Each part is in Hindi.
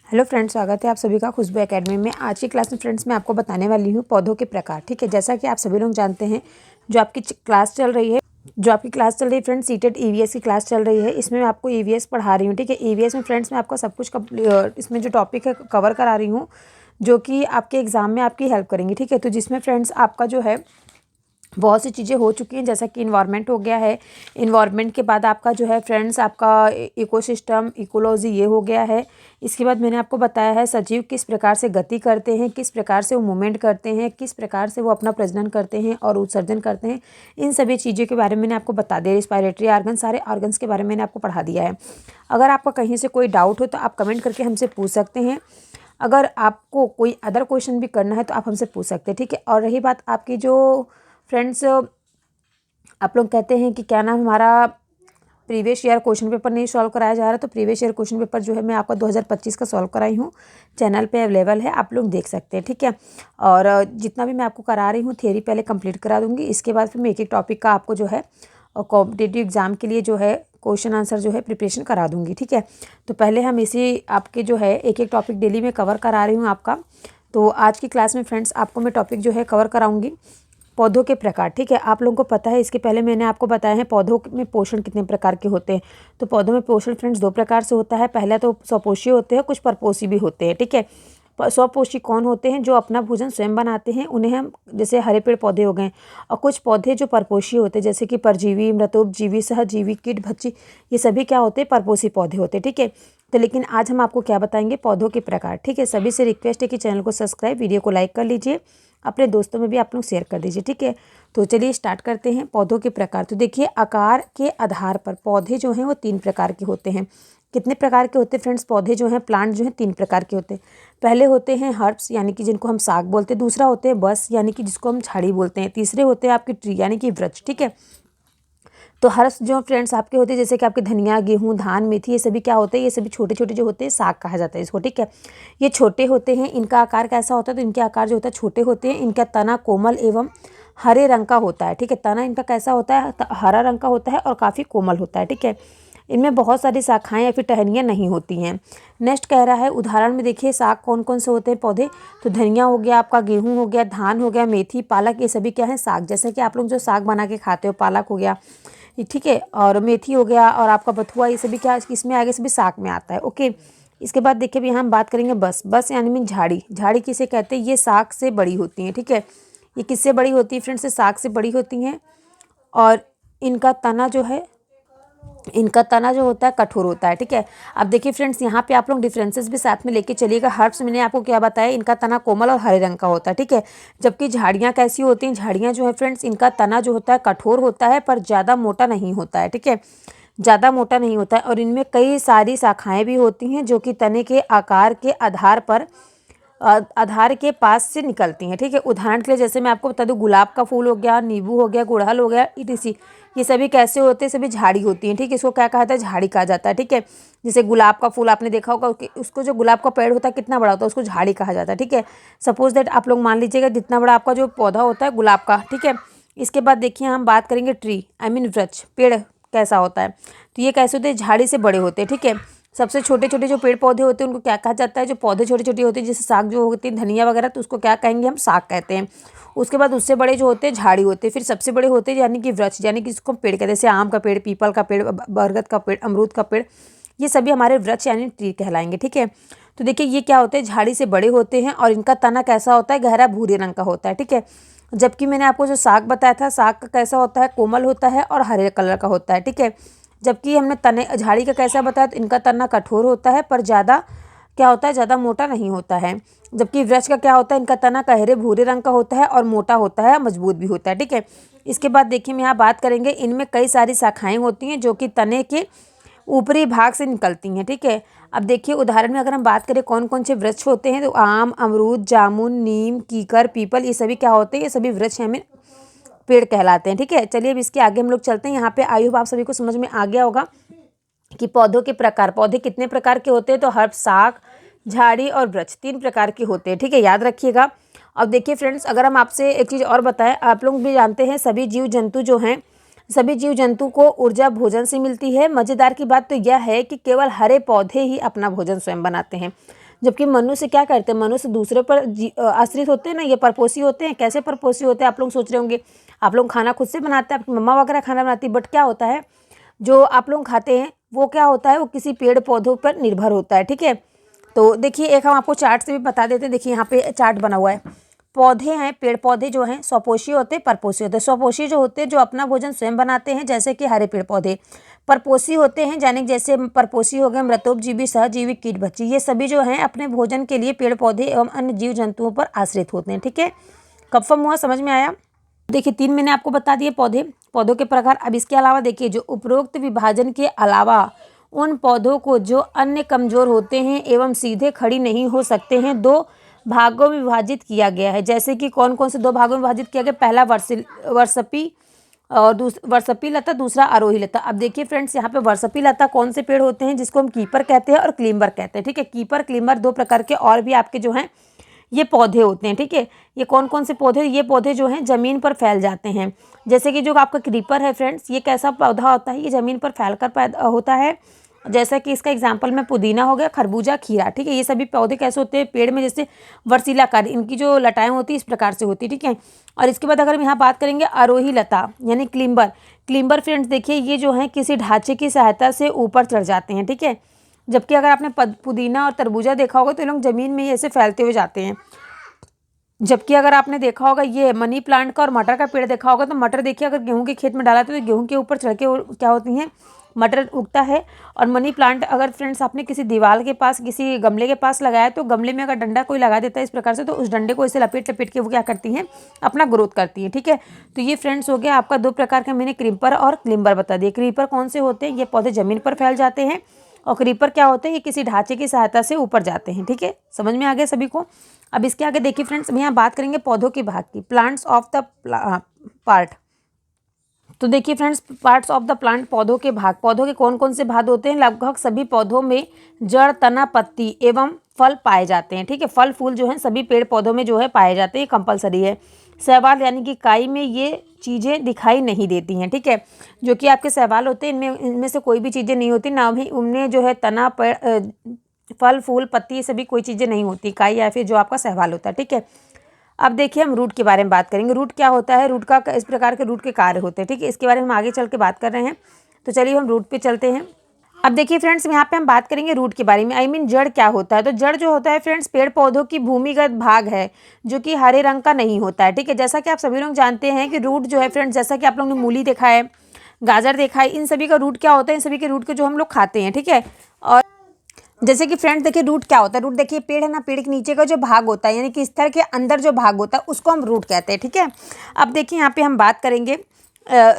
हेलो फ्रेंड्स, स्वागत है आप सभी का खुशबू एकेडमी में। आज की क्लास में फ्रेंड्स मैं आपको बताने वाली हूँ पौधों के प्रकार। ठीक है, जैसा कि आप सभी लोग जानते हैं, जो आपकी क्लास चल रही है फ्रेंड्स, सीटेट ईवीएस की क्लास चल रही है। इसमें मैं आपको ईवीएस पढ़ा रही हूँ। ठीक है, ईवीएस में फ्रेंड्स मैं आपको सब कुछ इसमें जो टॉपिक है कवर करा रही हूँ, जो कि आपके एग्जाम में आपकी हेल्प करेंगी। ठीक है, तो जिसमें फ्रेंड्स आपका जो है बहुत सी चीज़ें हो चुकी हैं, जैसा कि इन्वायरमेंट हो गया है। इन्वायरमेंट के बाद आपका जो है फ्रेंड्स आपका इकोसिस्टम, इकोलॉजी ये हो गया है। इसके बाद मैंने आपको बताया है सजीव किस प्रकार से गति करते हैं, किस प्रकार से वो मूवमेंट करते हैं, किस प्रकार से वो अपना प्रजनन करते हैं और उत्सर्जन करते हैं। इन सभी चीज़ों के बारे में मैंने आपको बता दिया। रिस्पायरेटरी ऑर्गन, सारे ऑर्गन्स के बारे में मैंने आपको पढ़ा दिया है। अगर आपका कहीं से कोई डाउट हो तो आप कमेंट करके हमसे पूछ सकते हैं। अगर आपको कोई अदर क्वेश्चन भी करना है तो आप हमसे पूछ सकते हैं। ठीक है, और रही बात आपकी जो फ्रेंड्स आप लोग कहते हैं कि क्या नाम हमारा प्रीवियस ईयर क्वेश्चन पेपर नहीं सॉल्व कराया जा रहा, तो प्रीवियस ईयर क्वेश्चन पेपर जो है मैं आपका 2025 का सॉल्व कराई हूँ। चैनल पे अवेलेबल है, आप लोग देख सकते हैं। ठीक है, और जितना भी मैं आपको करा रही हूँ थियरी पहले कंप्लीट करा दूँगी। इसके बाद फिर मैं एक एक टॉपिक का आपको जो है और कॉम्पिटिटिव एग्जाम के लिए जो है क्वेश्चन आंसर जो है प्रिपरेशन करा दूँगी। ठीक है, तो पहले हम इसी आपके जो है एक एक टॉपिक डेली में कवर करा रही हूँ आपका। तो आज की क्लास में फ्रेंड्स आपको मैं टॉपिक जो है कवर कराऊँगी पौधों के प्रकार। ठीक है, आप लोगों को पता है, इसके पहले मैंने आपको बताया है पौधों में पोषण कितने प्रकार के होते हैं। तो पौधों में पोषण फ्रेंड्स दो प्रकार से होता है। पहला तो स्वपोषी होते हैं, कुछ परपोषी भी होते हैं। ठीक है, स्वपोषी कौन होते हैं? जो अपना भोजन स्वयं बनाते हैं, उन्हें हम जैसे हरे पेड़ पौधे हो गए। और कुछ पौधे जो परपोषी होते हैं, जैसे कि परजीवी, मृतोपजीवी, सहजीवी, कीट भक्षी, ये सभी क्या होते हैं? परपोषी पौधे होते हैं। ठीक है, तो लेकिन आज हम आपको क्या बताएंगे? पौधों के प्रकार। ठीक है, सभी से रिक्वेस्ट है कि चैनल को सब्सक्राइब, वीडियो को लाइक कर लीजिए, अपने दोस्तों में भी आप लोग शेयर कर दीजिए। ठीक है, तो चलिए स्टार्ट करते हैं पौधों के प्रकार। तो देखिए, आकार के आधार पर पौधे जो हैं वो 3 प्रकार के होते हैं। कितने प्रकार के होते हैं फ्रेंड्स? पौधे जो हैं, प्लांट जो हैं, 3 प्रकार के होते हैं। पहले होते हैं हर्ब्स, यानी कि जिनको हम साग बोलते हैं। दूसरा होते हैं बस, यानी कि जिसको हम झाड़ी बोलते हैं। तीसरे होते हैं आपके ट्री, यानी कि वृक्ष। ठीक है, तो हर्ब्स जो फ्रेंड्स आपके होते हैं, जैसे कि आपके धनिया, गेहूं, धान, मेथी, ये सभी क्या होते हैं? ये सभी छोटे छोटे जो होते हैं, साग कहा जाता है इसको। ठीक है, ये छोटे होते हैं। इनका आकार कैसा होता है? तो इनके आकार जो होता है छोटे होते हैं। इनका तना कोमल एवं हरे रंग का होता है। ठीक है, तना इनका कैसा होता है? हरा रंग का होता है और काफ़ी कोमल होता है। ठीक है, इनमें बहुत सारी शाखाएं या फिर टहनियाँ नहीं होती हैं। नेक्स्ट कह रहा है, उदाहरण में देखिए साग कौन कौन से होते हैं पौधे। तो धनिया हो गया, आपका गेहूं हो गया, धान हो गया, मेथी, पालक, ये सभी क्या है? साग। जैसे कि आप लोग जो साग बना के खाते हो, पालक हो गया, ठीक है, और मेथी हो गया, और आपका बथुआ, ये सभी क्या इसमें आगे सभी साग में आता है। ओके, इसके बाद देखिए भी हम बात करेंगे बस। बस यानी मीन झाड़ी। झाड़ी किसे कहते हैं? ये साग से बड़ी होती हैं। ठीक है, ये किससे बड़ी होती है फ्रेंड्स? साग से बड़ी होती हैं। और इनका तना जो है, इनका तना जो होता है कठोर होता है। ठीक है, अब देखिए फ्रेंड्स, यहाँ पे आप लोग डिफरेंसेस भी साथ में लेके चलिएगा। हर्ब्स मैंने आपको क्या बताया? इनका तना कोमल और हरे रंग का होता है। ठीक है, जबकि झाड़ियाँ कैसी होती हैं? झाड़ियाँ जो है फ्रेंड्स, इनका तना जो होता है कठोर होता है, पर ज़्यादा मोटा नहीं होता है। ठीक है, ज़्यादा मोटा नहीं होता है, और इनमें कई सारी शाखाएँ भी होती हैं, जो कि तने के आकार के आधार पर आधार के पास से निकलती हैं। ठीक है, उदाहरण के लिए जैसे मैं आपको बता दूं, गुलाब का फूल हो गया, नींबू हो गया, गुड़हल हो गया, इसी ये सभी कैसे होते हैं? सभी झाड़ी होती हैं। ठीक है, इसको क्या कहा जाता है? झाड़ी कहा जाता है। ठीक है, जैसे गुलाब का फूल आपने देखा होगा, उसको जो गुलाब का पेड़ होता है कितना बड़ा होता है, उसको झाड़ी कहा जाता है। ठीक है, सपोज दैट आप लोग मान लीजिएगा जितना बड़ा आपका जो पौधा होता है गुलाब का। ठीक है, इसके बाद देखिए हम बात करेंगे ट्री, आई मीन वृक्ष, पेड़ कैसा होता है? तो ये कैसे होते हैं? झाड़ी से बड़े होते हैं। ठीक है, सबसे छोटे छोटे जो पेड़ पौधे होते हैं उनको क्या कहा जाता है? जो पौधे छोटे छोटे होते हैं, जैसे साग जो होती है, धनिया वगैरह, तो उसको क्या कहेंगे? हम साग कहते हैं। उसके बाद उससे बड़े जो होते हैं झाड़ी होते हैं। फिर सबसे बड़े होते हैं यानी कि वृक्ष, यानी कि इसको पेड़ कहते हैं, जैसे आम का पेड़, पीपल का पेड़, बरगद का पेड़, अमरूद का पेड़, ये सभी हमारे वृक्ष यानी ट्री कहलाएंगे। ठीक है, तो देखिए ये क्या होते हैं? झाड़ी से बड़े होते हैं, और इनका तना कैसा होता है? गहरा भूरे रंग का होता है। ठीक है, जबकि मैंने आपको जो साग बताया था, साग का कैसा होता है? कोमल होता है और हरे कलर का होता है। ठीक है, जबकि हमने तने झाड़ी का कैसा बताया? तो इनका तना कठोर होता है, पर ज़्यादा क्या होता है? ज़्यादा मोटा नहीं होता है। जबकि वृक्ष का क्या होता है? इनका तना गहरे भूरे रंग का होता है और मोटा होता है, मजबूत भी होता है। ठीक है, इसके बाद देखिए हम यहाँ बात करेंगे, इनमें कई सारी शाखाएं होती हैं, जो कि तने के ऊपरी भाग से निकलती हैं। ठीक है, अब देखिए उदाहरण में अगर हम बात करें कौन कौन से वृक्ष होते हैं, तो आम, अमरूद, जामुन, नीम, कीकर, पीपल, ये सभी क्या होते हैं? ये सभी वृक्ष हमें पेड़ कहलाते हैं। ठीक है, चलिए अब इसके आगे हम लोग चलते हैं। यहाँ पे आई होप आप सभी को समझ में आ गया होगा कि पौधों के प्रकार, पौधे कितने प्रकार के होते हैं। तो हर्ब, साग, झाड़ी और वृक्ष 3 प्रकार के होते हैं। ठीक है, याद रखिएगा। अब देखिए फ्रेंड्स, अगर हम आपसे एक चीज़ और बताएं, आप लोग भी जानते हैं सभी जीव जंतु जो हैं, सभी जीव जंतु को ऊर्जा भोजन से मिलती है। मज़ेदार की बात तो यह है कि केवल हरे पौधे ही अपना भोजन स्वयं बनाते हैं। जबकि मनुष्य क्या करते हैं, मनुष्य दूसरे पर आश्रित होते हैं ना, ये परपोषी होते हैं। कैसे परपोषी होते हैं आप लोग सोच रहे होंगे, आप लोग खाना खुद से बनाते हैं, आपकी मम्मा वगैरह खाना बनाती है, बट क्या होता है जो आप लोग खाते हैं वो क्या होता है, वो किसी पेड़ पौधों पर निर्भर होता है। ठीक है, तो देखिए एक हम आपको चार्ट से भी बता देते हैं। देखिए यहाँ पे चार्ट बना हुआ है। पौधे हैं, पेड़ पौधे जो हैं स्वपोषी होते हैं, परपोषी होते हैं। स्वपोषी जो होते हैं जो अपना भोजन स्वयं बनाते हैं, जैसे कि हरे पेड़ पौधे। परपोषी होते हैं यानी जैसे परपोषी हो गए मृतोपजीवी, सहजीवी, कीट भक्षी, ये सभी जो हैं अपने भोजन के लिए पेड़ पौधे एवं अन्य जीव जंतुओं पर आश्रित होते हैं। ठीक है, कंफर्म हुआ, समझ में आया। देखिए 3 मैंने आपको बता दिए पौधों के प्रकार। अब इसके अलावा देखिए जो उपरोक्त विभाजन के अलावा उन पौधों को जो अन्य कमजोर होते हैं एवं सीधे खड़ी नहीं हो सकते हैं, 2 भागों में विभाजित किया गया है। जैसे कि कौन कौन से 2 भागों में विभाजित किया गया, पहला वर्षपी और वर्षपी लता, दूसरा आरोही लता। अब देखिए फ्रेंड्स यहाँ पे वर्षपी लता कौन से पेड़ होते हैं, जिसको हम कीपर कहते हैं और क्लीम्बर कहते हैं। ठीक है, कीपर क्लीम्बर 2 प्रकार के और भी आपके जो हैं ये पौधे होते हैं। ठीक है, ये कौन कौन से पौधे, ये पौधे जो हैं जमीन पर फैल जाते हैं। जैसे कि जो आपका क्रीपर है फ्रेंड्स, ये कैसा पौधा होता है, ये जमीन पर फैलकर पैदा होता है। जैसा कि इसका एग्जाम्पल में पुदीना हो गया, खरबूजा, खीरा। ठीक है, ये सभी पौधे कैसे होते हैं, पेड़ में जैसे वर्षिलाकार, इनकी जो लताएं होती है इस प्रकार से होती है। ठीक है, और इसके बाद अगर हम यहाँ बात करेंगे आरोही लता यानी क्लीम्बर। क्लीम्बर फ्रेंड्स देखिए ये जो है किसी ढांचे की सहायता से ऊपर चढ़ जाते हैं। ठीक है, जबकि अगर आपने पुदीना और तरबूजा देखा होगा तो ये लोग जमीन में ऐसे फैलते हुए जाते हैं। जबकि अगर आपने देखा होगा ये मनी प्लांट का और मटर का पेड़ देखा होगा, तो मटर देखिए अगर गेहूं के खेत में डाला तो गेहूं के ऊपर चढ़ के क्या होती हैं, मटर उगता है। और मनी प्लांट अगर फ्रेंड्स आपने किसी दीवार के पास, किसी गमले के पास लगाया, तो गमले में अगर डंडा कोई लगा देता है इस प्रकार से, तो उस डंडे को इसे लपेट लपेट के वो क्या करती हैं, अपना ग्रोथ करती हैं। ठीक है, तो ये फ्रेंड्स हो गया आपका 2 प्रकार का, मैंने क्रीपर और क्लिम्बर बता दिए। क्रीपर कौन से होते हैं, ये पौधे जमीन पर फैल जाते हैं, और क्रीपर क्या होते हैं, ये किसी ढांचे की सहायता से ऊपर जाते हैं। ठीक है, समझ में आ गया सभी को। अब इसके आगे देखिए फ्रेंड्स, हम यहाँ बात करेंगे पौधों के भाग की, प्लांट्स ऑफ द पार्ट। तो देखिए friends, parts of the plant, पौधों के भाग। पौधों के कौन कौन से भाग होते हैं, लगभग सभी पौधों में जड़, तना, पत्ती एवं फल पाए जाते हैं। ठीक है, फल फूल जो है सभी पेड़ पौधों में जो है पाए जाते हैं, कंपलसरी है। शैवाल यानी कि काई में ये चीज़ें दिखाई नहीं देती हैं। ठीक है, जो कि आपके शैवाल होते हैं इनमें से कोई भी चीज़ें नहीं होती, ना ही उनमें जो है तना, फल फूल, पत्ती, ये सभी कोई चीज़ें नहीं होती, काई या फिर जो आपका शैवाल होता है। ठीक है, अब देखिए हम रूट के बारे में बात करेंगे। रूट क्या होता है, रूट का इस प्रकार के रूट के कार्य होते हैं। ठीक है, इसके बारे में हम आगे चल के बात कर रहे हैं, तो चलिए हम रूट पे चलते हैं। अब देखिए फ्रेंड्स, यहाँ पे हम बात करेंगे रूट के बारे में, जड़ क्या होता है। तो जड़ जो होता है फ्रेंड्स पेड़ पौधों की भूमिगत भाग है, जो कि हरे रंग का नहीं होता है। ठीक है, जैसा कि आप सभी लोग जानते हैं कि रूट जो है फ्रेंड्स, जैसा कि आप लोगों ने मूली देखा है, गाजर देखा है, इन सभी का रूट क्या होता है, इन सभी के रूट को जो हम लोग खाते हैं। ठीक है, और जैसे कि फ्रेंड्स देखिए रूट क्या होता है, रूट देखिए पेड़ है ना, पेड़ के नीचे का जो भाग होता है यानी कि स्तर के अंदर जो भाग होता है उसको हम रूट कहते हैं। ठीक है, अब देखिए यहाँ पे हम बात करेंगे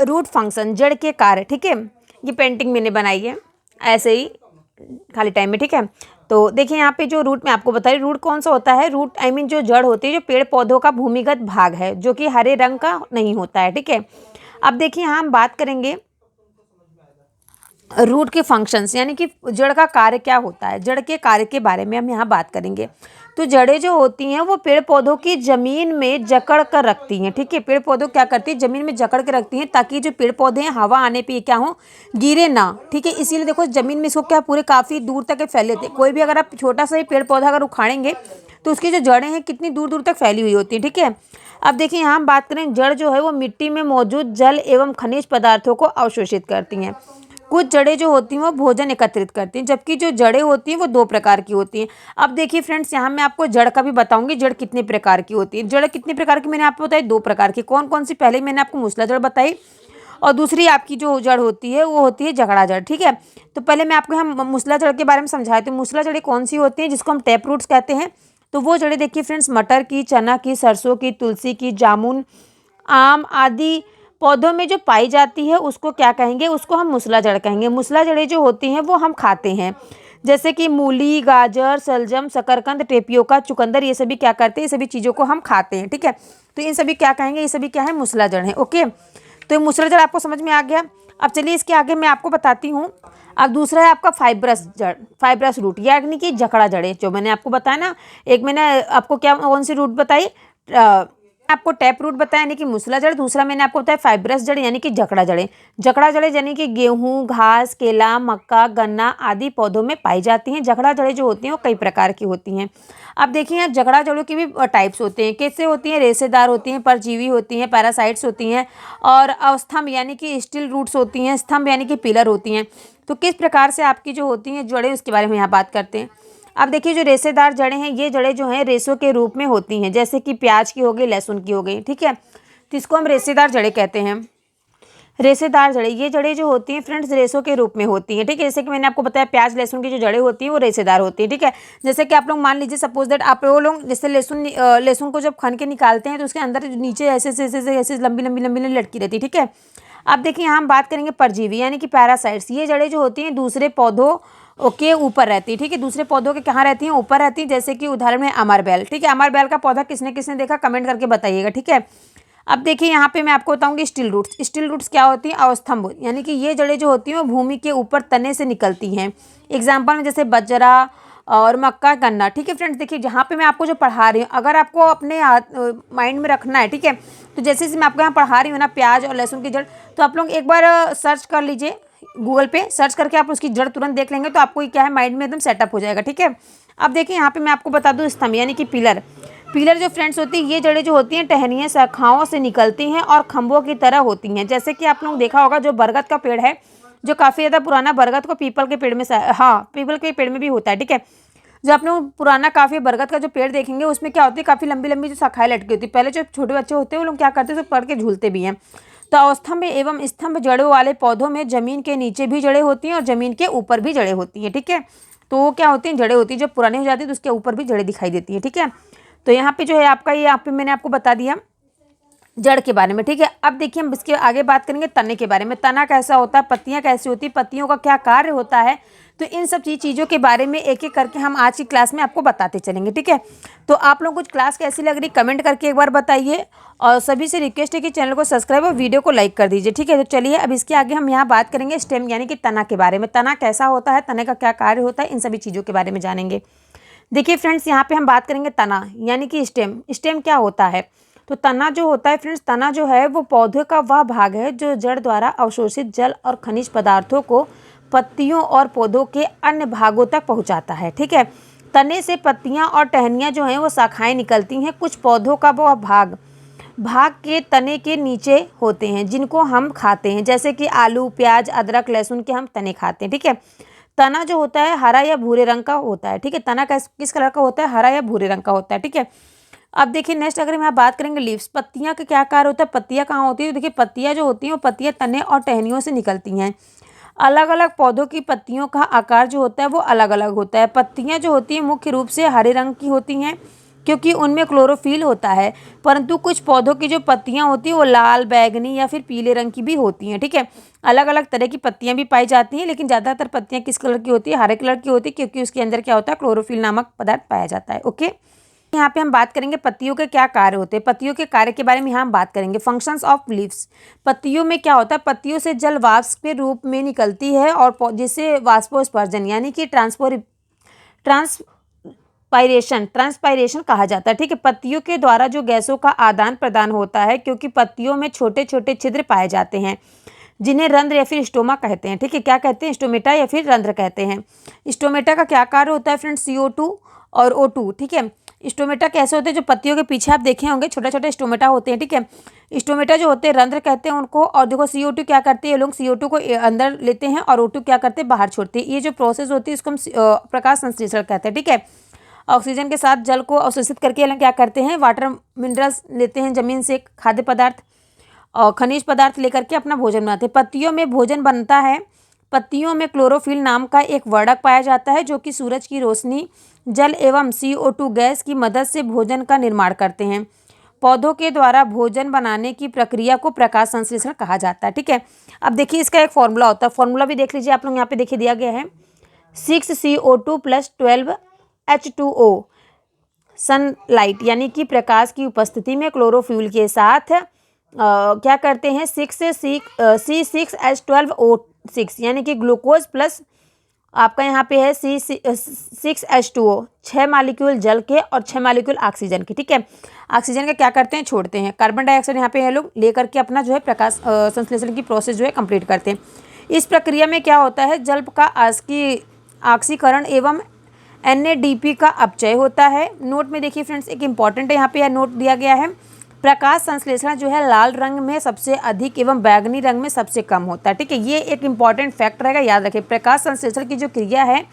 रूट फंक्शन, जड़ के कार्य। ठीक है, ये पेंटिंग मैंने बनाई है ऐसे ही खाली टाइम में। ठीक है, तो देखिए यहाँ पे जो रूट मैं आपको बता रही, रूट कौन सा होता है, रूट जो जड़ होती है, जो पेड़ पौधों का भूमिगत भाग है, जो कि हरे रंग का नहीं होता है। ठीक है, अब देखिए यहाँ हम बात करेंगे रूट के फंक्शंस यानी कि जड़ का कार्य क्या होता है, जड़ के कार्य के बारे में हम यहाँ बात करेंगे। तो जड़ें जो होती हैं वो पेड़ पौधों की जमीन में जकड़ कर रखती हैं। ठीक है, पेड़ पौधों क्या करती है, जमीन में जकड़ के रखती हैं, ताकि जो पेड़ पौधे हैं हवा आने पे क्या हो, गिरे ना। ठीक है, इसीलिए देखो जमीन में इसको क्या पूरे काफ़ी दूर तक फैले थे। कोई भी अगर आप छोटा सा ही पेड़ पौधा अगर उखाड़ेंगे तो उसकी जो जड़ें हैं कितनी दूर दूर तक फैली हुई होती हैं। ठीक है, अब देखिए यहाँ हम बात करें, जड़ जो है वो मिट्टी में मौजूद जल एवं खनिज पदार्थों को अवशोषित करती हैं। कुछ जड़ें जो होती हैं वो भोजन एकत्रित करती हैं, जबकि जो जड़ें होती हैं वो 2 प्रकार की होती हैं। अब देखिए फ्रेंड्स, यहाँ मैं आपको जड़ का भी बताऊंगी, जड़ कितने प्रकार की होती है। जड़ कितने प्रकार की मैंने आपको बताई, 2 प्रकार की। कौन कौन सी, पहले मैंने आपको मूसला जड़ बताई, और दूसरी आपकी जो जड़ होती है वो होती है जगड़ा जड़। ठीक है, तो पहले मैं आपको हम मूसला जड़ के बारे में समझाती हूँ। मूसला जड़ें कौन सी होती हैं, जिसको हम टैप रूट्स कहते हैं। तो वो जड़ें देखिए फ्रेंड्स, मटर की, चना की, सरसों की, तुलसी की, जामुन, आम आदि पौधों में जो पाई जाती है उसको क्या कहेंगे, उसको हम मूसला जड़ कहेंगे। मूसला जड़ें जो होती हैं वो हम खाते हैं, जैसे कि मूली, गाजर, शलजम, शकरकंद, टेपियोका, चुकंदर, ये सभी क्या करते हैं, ये सभी चीज़ों को हम खाते हैं। ठीक है, तो इन सभी क्या कहेंगे, ये सभी क्या है, मूसला जड़ है। ओके, तो ये मूसला जड़ आपको समझ में आ गया। अब चलिए इसके आगे मैं आपको बताती हूँ। अब दूसरा है आपका फाइब्रस जड़, फाइब्रस रूट, यानी कि जकड़ा जड़ें, जो मैंने आपको बताया ना। एक मैंने आपको क्या कौन सी रूट बताई, आपको टैप रूट बताया यानी कि मूसला जड़, दूसरा मैंने आपको बताया फाइब्रस जड़ यानी कि जकड़ा जड़ें। जकड़ा जड़ें यानी कि गेहूं, घास, केला, मक्का, गन्ना आदि पौधों में पाई जाती हैं। जकड़ा जड़ें जो होती हैं वो कई प्रकार की होती हैं। अब देखिए यहाँ जकड़ा जड़ों की भी टाइप्स होते हैं। कैसे होती हैं? रेशेदार होती हैं, परजीवी होती हैं, पैरासाइट्स होती हैं और स्तंभ यानी कि स्टिल रूट्स होती हैं, स्तंभ यानी कि पिलर होती हैं। तो किस प्रकार से आपकी जो होती हैं जड़ें उसके बारे में यहाँ बात करते हैं। अब देखिए जो रेशेदार जड़ें हैं ये जड़ें जो हैं रेशों के रूप में होती हैं, जैसे कि प्याज की हो गई, लहसुन की हो गई, ठीक है। तो इसको हम रेशेदार जड़ें कहते हैं। रेशेदार जड़ें, ये जड़ें जो होती हैं फ्रेंड्स रेशों के रूप में होती हैं, ठीक है। जैसे कि मैंने आपको बताया प्याज लहसुन की जो जड़ें होती हैं वो रेशेदार होती हैं, ठीक है। जैसे कि आप लोग मान लीजिए सपोज दैट आप लोग जैसे लहसुन को जब खन के निकालते हैं तो उसके अंदर नीचे ऐसे ऐसे लंबी लंबी लंबी लटकी रहती है, ठीक है। अब देखिए यहाँ हम बात करेंगे परजीवी यानी कि पैरासाइट्स। ये जड़ें जो होती हैं दूसरे पौधों के ऊपर रहती है, ठीक है। दूसरे पौधों के कहाँ रहती हैं? ऊपर रहती है। जैसे कि उदाहरण में अमरबेल, ठीक है। अमरबेल का पौधा किसने किसने देखा कमेंट करके बताइएगा, ठीक है। अब देखिए यहाँ पे मैं आपको बताऊंगी स्टिल रूट्स। स्टिल रूट्स क्या होती हैं? अवस्थम्भ यानी कि ये जड़ें जो होती हैं वो भूमि के ऊपर तने से निकलती हैं। एग्जाम्पल में जैसे बजरा और मक्का, गन्ना, ठीक है फ्रेंड्स। देखिए जहाँ पे मैं आपको जो पढ़ा रही हूँ अगर आपको अपने माइंड में रखना है, ठीक है। तो जैसे मैं आपको यहाँ पढ़ा रही हूँ ना प्याज और लहसुन की जड़, तो आप लोग एक बार सर्च कर लीजिए, गूगल पे सर्च करके आप उसकी जड़ तुरंत देख लेंगे तो आपको क्या है माइंड में एकदम सेटअप हो जाएगा, ठीक है। अब देखिए यहाँ पे मैं आपको बता दूँ स्तंभ यानी कि पिलर। पिलर जो फ्रेंड्स होती है ये जड़ें जो होती हैं टहनियाँ शाखाओं से निकलती हैं और खंभों की तरह होती हैं। जैसे कि आप लोग देखा होगा जो बरगद का पेड़ है जो काफ़ी ज़्यादा पुराना, बरगद को पीपल के पेड़ में पीपल के पेड़ में भी होता है, ठीक है। जो आप लोग पुराना काफ़ी बरगद का जो पेड़ देखेंगे उसमें क्या होती है काफ़ी लंबी लंबी जो शाखाएं लटकी होती है। पहले जो छोटे बच्चे होते हैं वो लोग क्या करते हैं उसको पढ़ के झूलते भी हैं। तो अवस्थम्भ एवं स्तंभ जड़ों वाले पौधों में जमीन के नीचे भी जड़ें होती हैं और जमीन के ऊपर भी जड़ें होती हैं, ठीक है। तो क्या होती हैं? जड़ें होती हैं, जब पुरानी हो जाती है तो उसके ऊपर भी जड़ें दिखाई देती हैं, ठीक है। तो यहाँ पे जो है आपका ये यहाँ पे मैंने आपको बता दिया जड़ के बारे में, ठीक है। अब देखिए हम इसके आगे बात करेंगे तने के बारे में। तना कैसा होता है, पत्तियां कैसी होती है, पत्तियों का क्या कार्य होता है, तो इन सब चीज़ों के बारे में एक एक करके हम आज की क्लास में आपको बताते चलेंगे, ठीक है। तो आप लोग कुछ क्लास कैसी लग रही कमेंट करके एक बार बताइए और सभी से रिक्वेस्ट है कि चैनल को सब्सक्राइब और वीडियो को लाइक कर दीजिए, ठीक है। तो चलिए अब इसके आगे हम यहाँ बात करेंगे स्टेम यानी कि तना के बारे में। तना कैसा होता है, तने का क्या कार्य होता है, इन सभी चीज़ों के बारे में जानेंगे। देखिए फ्रेंड्स यहाँ पे हम बात करेंगे तना यानी कि स्टेम। स्टेम क्या होता है? तो तना जो होता है फ्रेंड्स, तना जो है वो पौधे का वह भाग है जो जड़ द्वारा अवशोषित जल और खनिज पदार्थों को पत्तियों और पौधों के अन्य भागों तक पहुंचाता है, ठीक है। तने से पत्तियां और टहनियां जो हैं वो शाखाएं निकलती हैं। कुछ पौधों का वह भाग के तने के नीचे होते हैं जिनको हम खाते हैं, जैसे कि आलू, प्याज, अदरक, लहसुन के हम तने खाते हैं, ठीक है। तना जो होता है हरा या भूरे रंग का होता है, ठीक है। तना किस कलर का होता है? हरा या भूरे रंग का होता है, ठीक है। अब देखिए नेक्स्ट अगर हम यहाँ बात करेंगे लीव्स। पत्तियां का क्या कार्य होता है? पत्तियां कहाँ होती है? तो देखिए पत्तियां जो होती हैं वो पत्तियां तने और टहनियों से निकलती हैं। अलग अलग पौधों की पत्तियों का आकार जो होता है वो अलग अलग होता है। पत्तियां जो होती हैं मुख्य रूप से हरे रंग की होती हैं क्योंकि उनमें क्लोरोफिल होता है, परंतु कुछ पौधों की जो पत्तियां होती हैं वो लाल, बैगनी या फिर पीले रंग की भी होती हैं, ठीक है। अलग अलग तरह की पत्तियां भी पाई जाती हैं लेकिन ज़्यादातर पत्तियां किस कलर की होती है? हरे कलर की होती है क्योंकि उसके अंदर क्या होता है? क्लोरोफिल नामक पदार्थ पाया जाता है, ओके। यहाँ पे हम बात करेंगे पत्तियों के क्या कार्य होते हैं। पत्तियों के कार्य के बारे में यहाँ हम बात करेंगे। Functions of leaves. पत्तियों में क्या होता है? पत्तियों से जल वाष्प के रूप में निकलती है और जिसे वाष्पोत्सर्जन यानी कि ट्रांसपायरेशन कहा जाता है, ठीक है। पत्तियों के द्वारा जो गैसों का आदान प्रदान होता है क्योंकि पत्तियों में छोटे छोटे छिद्र पाए जाते हैं जिन्हें रंध्र या फिर स्टोमा कहते हैं, ठीक है। क्या कहते हैं? स्टोमेटा या फिर रंध्र कहते हैं। स्टोमेटा का क्या कार्य होता है फ्रेंड्स? CO2 और O2, ठीक है। स्टोमेटा कैसे होते हैं? जो पत्तियों के पीछे आप देखे होंगे छोटे छोटे स्टोमेटा होते हैं, ठीक है। स्टोमेटा जो होते हैं रंध्र कहते हैं उनको। और देखो CO2 क्या करते हैं, ये लोग CO2 को अंदर लेते हैं और O2 क्या करते हैं? बाहर छोड़ते हैं। ये जो प्रोसेस होती है इसको हम प्रकाश संश्लेषण कहते हैं, ठीक है। ऑक्सीजन के साथ जल को अवशोषित करके ये लोग क्या करते हैं? वाटर मिनरल्स लेते हैं जमीन से, खाद्य पदार्थ और खनिज पदार्थ लेकर के अपना भोजन बनाते हैं। पत्तियों में भोजन बनता है। पत्तियों में क्लोरोफिल नाम का एक वर्णक पाया जाता है जो कि सूरज की रोशनी, जल एवं CO2 गैस की मदद से भोजन का निर्माण करते हैं। पौधों के द्वारा भोजन बनाने की प्रक्रिया को प्रकाश संश्लेषण कहा जाता है, ठीक है। अब देखिए इसका एक फॉर्मूला होता है, फॉर्मूला भी देख लीजिए आप लोग, यहाँ पे देखिए दिया गया है 6CO2 + 12H2O। सनलाइट यानी कि प्रकाश की उपस्थिति में क्लोरोफिल के साथ क्या करते हैं? C6H12O6 यानी कि ग्लूकोज प्लस आपका यहाँ पे है C6H2O, 6 मालिक्यूल जल के और 6 मालिक्यूल ऑक्सीजन के, ठीक है। ऑक्सीजन का क्या करते हैं, छोड़ते हैं। कार्बन डाइऑक्साइड यहाँ पे है लोग लेकर के अपना जो है प्रकाश संश्लेषण की प्रोसेस जो है कंप्लीट करते हैं। इस प्रक्रिया में क्या होता है, जल का ऑक्सीकरण एवं NADP का अपचय होता है। नोट में देखिए फ्रेंड्स, एक इंपॉर्टेंट यहाँ पे नोट दिया गया है, प्रकाश संश्लेषण जो है लाल रंग में सबसे अधिक एवं बैगनी रंग में सबसे कम होता है, ठीक है। ये एक इंपॉर्टेंट फैक्ट रहेगा, याद रखें। प्रकाश संश्लेषण की जो क्रिया है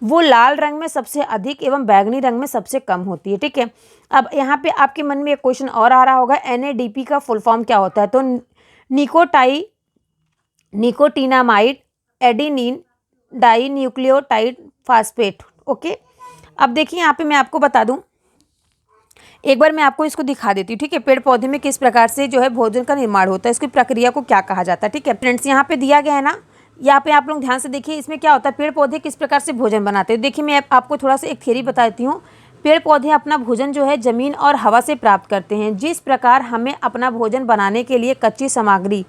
वो लाल रंग में सबसे अधिक एवं बैगनी रंग में सबसे कम होती है, ठीक है। अब यहाँ पे आपके मन में एक क्वेश्चन और आ रहा होगा, NADP का फुल फॉर्म क्या होता है। तो nicotinamide adenine dinucleotide phosphate, okay. अब देखिए यहाँ पे मैं आपको बता दूं, एक बार मैं आपको इसको दिखा देती हूँ, ठीक है। पेड़ पौधे में किस प्रकार से जो है भोजन का निर्माण होता है, इसकी प्रक्रिया को क्या कहा जाता है, ठीक है। फ्रेंड्स यहाँ पे दिया गया है ना, यहाँ पे आप लोग ध्यान से देखिए, इसमें क्या होता है, पेड़ पौधे किस प्रकार से भोजन बनाते हैं। देखिए मैं आपको थोड़ा सा एक थ्योरी बता देती हूँ। पेड़ पौधे अपना भोजन जो है जमीन और हवा से प्राप्त करते हैं। जिस प्रकार हमें अपना भोजन बनाने के लिए कच्ची सामग्री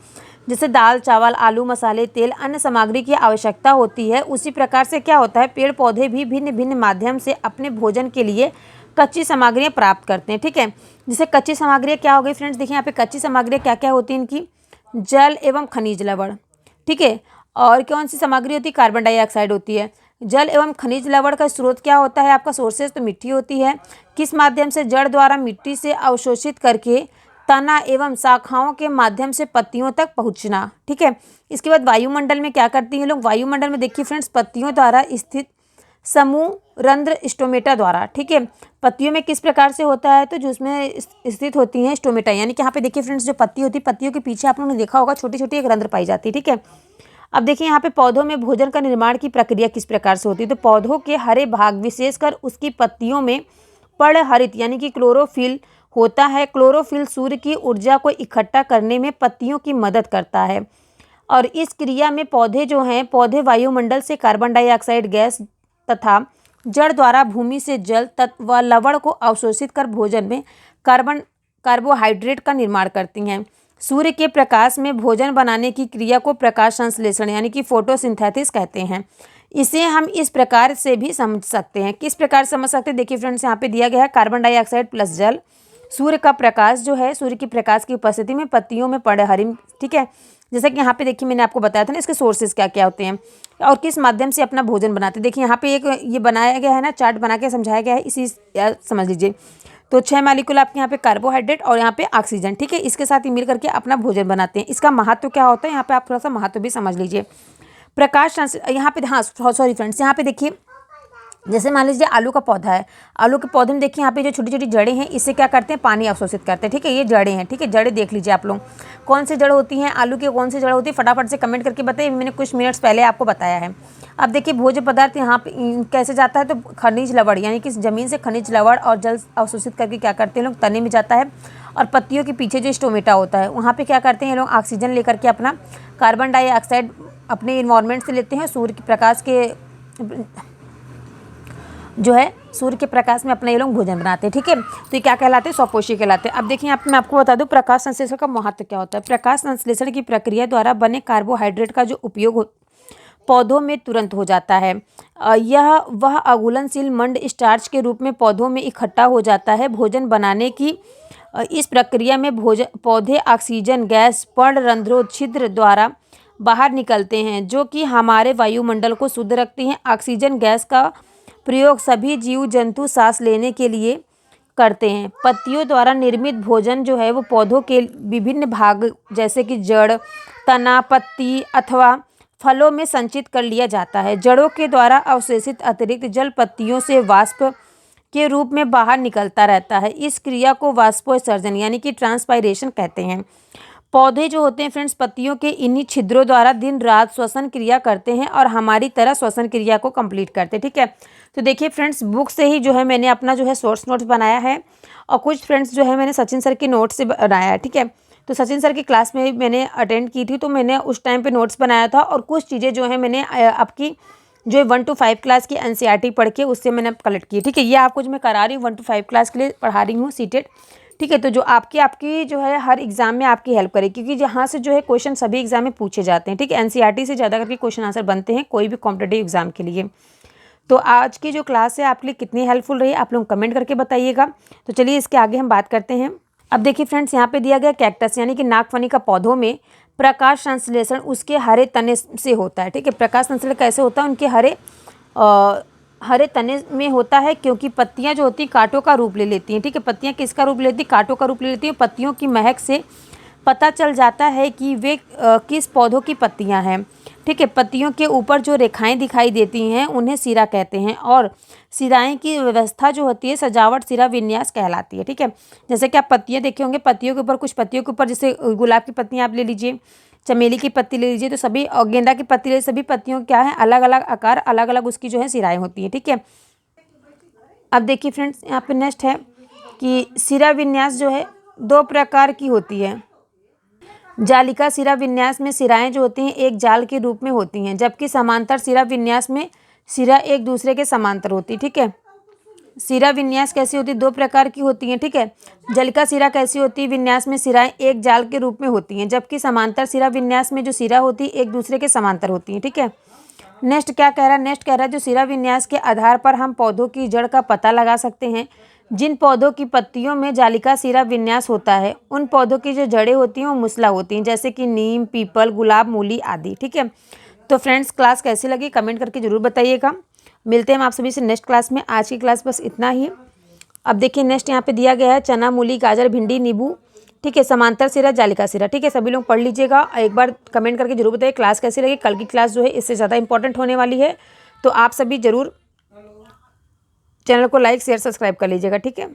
जैसे दाल चावल आलू मसाले तेल अन्य सामग्री की आवश्यकता होती है, उसी प्रकार से क्या होता है, पेड़ पौधे भी भिन्न भिन्न माध्यम से अपने भोजन के लिए कच्ची सामग्रियाँ प्राप्त करते हैं, ठीक है। जैसे कच्ची सामग्रियाँ क्या हो गई फ्रेंड्स, देखिए यहाँ पे कच्ची सामग्रियाँ क्या क्या होती हैं इनकी, जल एवं खनिज लवण, ठीक है। और कौन सी सामग्री होती है, कार्बन डाइऑक्साइड होती है। जल एवं खनिज लवण का स्रोत क्या होता है, आपका सोर्सेज तो मिट्टी होती है। किस माध्यम से, जड़ द्वारा मिट्टी से अवशोषित करके तना एवं शाखाओं के माध्यम से पत्तियों तक पहुंचना, ठीक है। इसके बाद वायुमंडल में क्या करती हैं लोग, वायुमंडल में देखिए फ्रेंड्स, पत्तियों द्वारा स्थित समूह रंध्र स्टोमेटा द्वारा, ठीक है। पत्तियों में किस प्रकार से होता है, तो जो उसमें स्थित होती हैं स्टोमेटा, यानी कि यहाँ पे देखिए फ्रेंड्स, जो पत्ती होती है पत्तियों के पीछे आप लोगों ने देखा होगा छोटी छोटी एक रंध्र पाई जाती है, ठीक है। अब देखिए यहाँ पे पौधों में भोजन का निर्माण की प्रक्रिया किस प्रकार से होती है, तो पौधों के हरे भाग विशेषकर उसकी पत्तियों में पर्णहरित यानी कि क्लोरोफिल होता है। क्लोरोफिल सूर्य की ऊर्जा को इकट्ठा करने में पत्तियों की मदद करता है और इस क्रिया में पौधे जो हैं, पौधे वायुमंडल से कार्बन डाइऑक्साइड गैस तथा जड़ द्वारा भूमि से जल तत्व व लवण को अवशोषित कर भोजन में कार्बोहाइड्रेट का निर्माण करती हैं। सूर्य के प्रकाश में भोजन बनाने की क्रिया को प्रकाश संश्लेषण यानी कि फोटोसिंथेसिस कहते हैं। इसे हम इस प्रकार से भी समझ सकते हैं। किस प्रकार समझ सकते हैं, देखिए फ्रेंड्स यहाँ पे दिया गया है, कार्बन डाइऑक्साइड प्लस जल, सूर्य का प्रकाश जो है, सूर्य के प्रकाश की उपस्थिति में पत्तियों में पर्णहरित, ठीक है। जैसा कि यहाँ पे देखिए मैंने आपको बताया था ना, इसके सोर्सेज क्या क्या होते हैं और किस माध्यम से अपना भोजन बनाते हैं। देखिए यहाँ पे एक ये बनाया गया है ना, चार्ट बना के समझाया गया है, इसी समझ लीजिए। तो 6 मालिक्यूल आपके यहाँ पे कार्बोहाइड्रेट और यहाँ पे ऑक्सीजन, ठीक है, इसके साथ ही मिल करके अपना भोजन बनाते हैं। इसका महत्व क्या होता है, यहाँ पे आप थोड़ा सा महत्व भी समझ लीजिए। प्रकाश यहाँ पे, हाँ सॉरी फ्रेंड्स, यहाँ पे देखिए, जैसे मान लीजिए आलू का पौधा है, आलू के पौधे में देखिए यहाँ पे जो छोटी छोटी जड़ें हैं, इससे क्या करते हैं, पानी अवशोषित करते हैं, ठीक है। ये जड़ें हैं, ठीक है, जड़ें देख लीजिए आप लोग, कौन सी जड़ होती हैं आलू की, कौन सी जड़ होती है, फटाफट से कमेंट करके बताइए, मैंने कुछ मिनट्स पहले आपको बताया है। अब देखिए भोज्य पदार्थ यहाँ पे कैसे जाता है, तो खनिज लवण यानी कि जमीन से खनिज लवण और जल अवशोषित करके क्या करते हैं लोग, तने में जाता है और पत्तियों के पीछे जो स्टोमेटा होता है वहाँ पे क्या करते हैं लोग, ऑक्सीजन लेकर के अपना कार्बन डाइऑक्साइड अपने इन्वायरमेंट से लेते हैं, सूर्य के प्रकाश के जो है, सूर्य के प्रकाश में अपना ये लोग भोजन बनाते हैं, ठीक है। तो ये क्या कहलाते हैं, स्वपोषी कहलाते हैं। अब देखिए यहाँ पे मैं आपको बता दूं प्रकाश संश्लेषण का महत्व क्या होता है। प्रकाश संश्लेषण की प्रक्रिया द्वारा बने कार्बोहाइड्रेट का जो उपयोग पौधों में तुरंत हो जाता है। वह अघुलनशील मंड स्टार्च के रूप में पौधों में इकट्ठा हो जाता है। भोजन बनाने की इस प्रक्रिया में पौधे ऑक्सीजन गैस पर्णरंध्रों छिद्र द्वारा बाहर निकलते हैं, जो कि हमारे वायुमंडल को शुद्ध रखती हैं। ऑक्सीजन गैस का प्रयोग सभी जीव जंतु सांस लेने के लिए करते हैं। पत्तियों द्वारा निर्मित भोजन जो है वो पौधों के विभिन्न भाग जैसे कि जड़, तना, पत्ती अथवा फलों में संचित कर लिया जाता है। जड़ों के द्वारा अवशोषित अतिरिक्त जल पत्तियों से वाष्प के रूप में बाहर निकलता रहता है। इस क्रिया को वाष्पोत्सर्जन यानी कि ट्रांसपायरेशन कहते हैं। पौधे जो होते हैं फ्रेंड्स, पत्तियों के इन्हीं छिद्रों द्वारा दिन रात श्वसन क्रिया करते हैं और हमारी तरह श्वसन क्रिया को कंप्लीट करते हैं, ठीक है। तो देखिए फ्रेंड्स, बुक से ही जो है मैंने अपना जो है सोर्स नोट्स बनाया है और कुछ फ्रेंड्स जो है मैंने सचिन सर के नोट्स से बनाया है, ठीक है। तो सचिन सर की क्लास में मैंने अटेंड की थी, तो मैंने उस टाइम पे नोट्स बनाया था और कुछ चीज़ें जो है मैंने आपकी जो है 1 to 5 क्लास की NCERT पढ़ के उससे मैंने कलेक्ट की, ठीक है। ये आपको जो मैं करा रही हूँ 1 to 5 क्लास के लिए पढ़ा रही हूँ सीटेट, ठीक है। तो जो आपकी जो है हर एग्जाम में आपकी हेल्प करे, क्योंकि जहाँ से जो है क्वेश्चन सभी एग्जाम में पूछे जाते हैं। ठीक है, एनसीईआरटी से ज़्यादा करके क्वेश्चन आंसर बनते हैं कोई भी कॉम्पिटेटिव एग्जाम के लिए। तो आज की जो क्लास है आपके लिए कितनी हेल्पफुल रही आप लोग कमेंट करके बताइएगा। तो चलिए इसके आगे हम बात करते हैं। अब देखिए फ्रेंड्स, यहाँ पे दिया गया कैक्टस यानी कि नागफनी का पौधों में प्रकाश संश्लेषण उसके हरे तने से होता है। ठीक है, प्रकाश संश्लेषण कैसे होता है, उनके हरे तने में होता है, क्योंकि पत्तियां जो होती हैं कांटों का रूप ले लेती हैं। ठीक है, पत्तियां किसका रूप लेती हैं, कांटों का रूप ले लेती हैं। पत्तियों की महक से पता चल जाता है कि वे किस पौधों की पत्तियां हैं। ठीक है, पत्तियों के ऊपर जो रेखाएं दिखाई देती हैं उन्हें सिरा कहते हैं, और सिराएं की व्यवस्था जो होती है सजावट सिरा विन्यास कहलाती है। ठीक है, जैसे कि आप पत्तियां देखे होंगे, पत्तियों के ऊपर कुछ पत्तियों के ऊपर जैसे गुलाब की पत्तियां आप ले लीजिए, चमेली की पत्ती ले लीजिए, तो सभी और गेंदा की पत्ती ले, सभी पत्तियों क्या है अलग अलग आकार, अलग अलग उसकी जो है सिराएं होती हैं। ठीक है, अब देखिए फ्रेंड्स, यहाँ पे नेक्स्ट है कि सिरा विन्यास जो है 2 प्रकार की होती है। जालिका सिरा विन्यास में सिराएं जो होती हैं एक जाल के रूप में होती हैं, जबकि समांतर सिरा विन्यास में सिरा एक दूसरे के समांतर होती है। ठीक है, सिरा विन्यास कैसी होती है, 2 प्रकार की होती हैं। ठीक है, जालिका सिरा कैसी होती है, विन्यास में सिराएं एक जाल के रूप में होती हैं, जबकि समांतर सिरा विन्यास में जो सिरा होती है एक दूसरे के समांतर होती हैं। ठीक है, नेक्स्ट क्या कह रहा है, नेक्स्ट कह रहा है जो सिरा विन्यास के आधार पर हम पौधों की जड़ का पता लगा सकते हैं। जिन पौधों की पत्तियों में जालिका सिरा विन्यास होता है उन पौधों की जो जड़ें होती हैं वो मुसला होती हैं, जैसे कि नीम, पीपल, गुलाब, मूली आदि। ठीक है, तो फ्रेंड्स क्लास कैसी लगी कमेंट करके जरूर बताइएगा। मिलते हैं हम आप सभी से नेक्स्ट क्लास में। आज की क्लास बस इतना ही। अब देखिए नेक्स्ट यहाँ पे दिया गया है चना, मूली, गाजर, भिंडी, नींबू। ठीक है, समांतर सिरा, जालिका सिरा। ठीक है, सभी लोग पढ़ लीजिएगा, एक बार कमेंट करके जरूर बताइए क्लास कैसी लगी। कल की क्लास जो है इससे ज़्यादा इंपॉर्टेंट होने वाली है, तो आप सभी जरूर चैनल को लाइक, शेयर, सब्सक्राइब कर लीजिएगा। ठीक है।